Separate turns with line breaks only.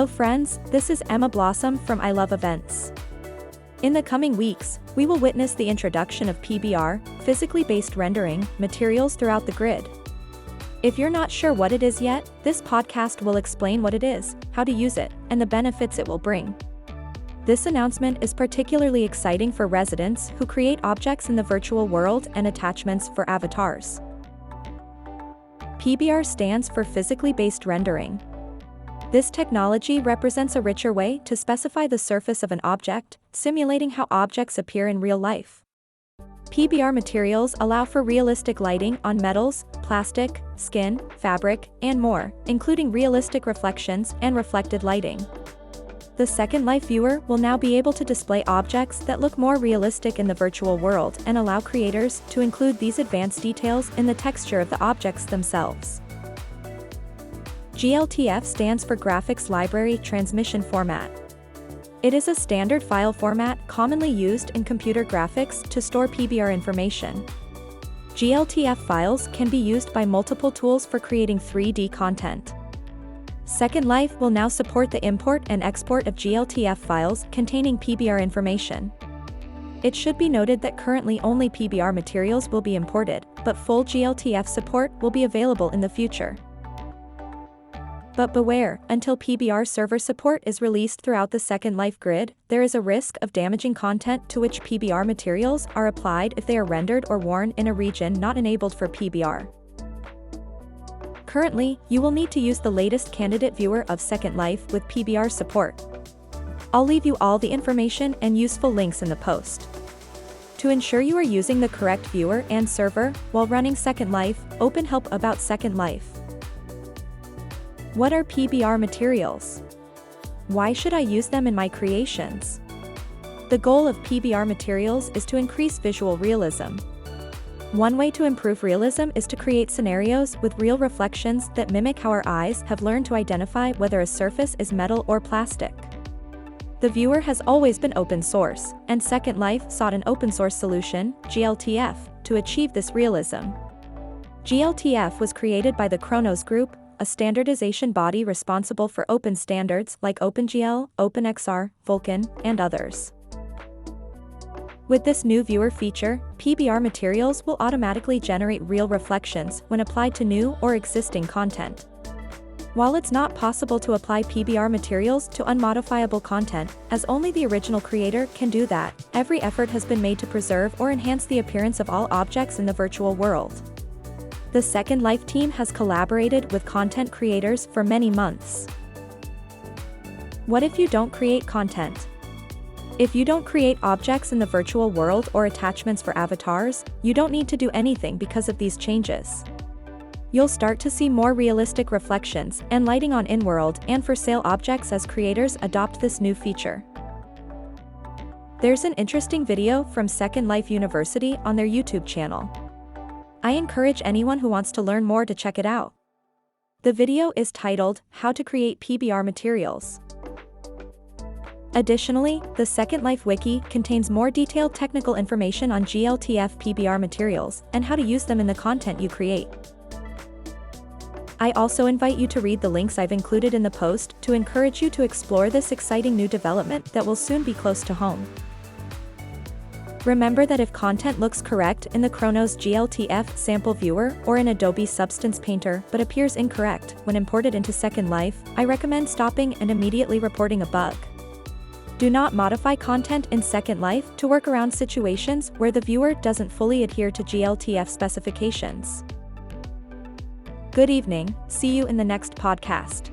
Hello friends, this is Emma Blossom from I Love Events. In the coming weeks, we will witness the introduction of PBR, physically based rendering, materials throughout the grid. If you're not sure what it is yet, this podcast will explain what it is, how to use it, and the benefits it will bring. This announcement is particularly exciting for residents who create objects in the virtual world and attachments for avatars. PBR stands for physically based rendering. This technology represents a richer way to specify the surface of an object, simulating how objects appear in real life. PBR materials allow for realistic lighting on metals, plastic, skin, fabric, and more, including realistic reflections and reflected lighting. The Second Life viewer will now be able to display objects that look more realistic in the virtual world and allow creators to include these advanced details in the texture of the objects themselves. GLTF stands for Graphics Library Transmission Format. It is a standard file format commonly used in computer graphics to store PBR information. GLTF files can be used by multiple tools for creating 3D content. Second Life will now support the import and export of GLTF files containing PBR information. It should be noted that currently only PBR materials will be imported, but full GLTF support will be available in the future. But beware, until PBR server support is released throughout the Second Life grid, there is a risk of damaging content to which PBR materials are applied if they are rendered or worn in a region not enabled for PBR. Currently, you will need to use the latest candidate viewer of Second Life with PBR support. I'll leave you all the information and useful links in the post. To ensure you are using the correct viewer and server while running Second Life, open Help about Second Life. What are PBR materials? Why should I use them in my creations? The goal of PBR materials is to increase visual realism. One way to improve realism is to create scenarios with real reflections that mimic how our eyes have learned to identify whether a surface is metal or plastic. The viewer has always been open source, and Second Life sought an open source solution, GLTF, to achieve this realism. GLTF was created by the Chronicles group, a standardization body responsible for open standards like OpenGL, OpenXR, Vulkan, and others. With this new viewer feature, PBR materials will automatically generate real reflections when applied to new or existing content. While it's not possible to apply PBR materials to unmodifiable content, as only the original creator can do that, every effort has been made to preserve or enhance the appearance of all objects in the virtual world. The Second Life team has collaborated with content creators for many months. What if you don't create content? If you don't create objects in the virtual world or attachments for avatars, you don't need to do anything because of these changes. You'll start to see more realistic reflections and lighting on in-world and for sale objects as creators adopt this new feature. There's an interesting video from Second Life University on their YouTube channel. I encourage anyone who wants to learn more to check it out. The video is titled, How to Create PBR Materials. Additionally, the Second Life Wiki contains more detailed technical information on GLTF PBR materials and how to use them in the content you create. I also invite you to read the links I've included in the post to encourage you to explore this exciting new development that will soon be close to home. Remember that if content looks correct in the Chronicles GLTF sample viewer or in Adobe Substance Painter but appears incorrect when imported into Second Life, I recommend stopping and immediately reporting a bug. Do not modify content in Second Life to work around situations where the viewer doesn't fully adhere to GLTF specifications. Good evening, see you in the next podcast.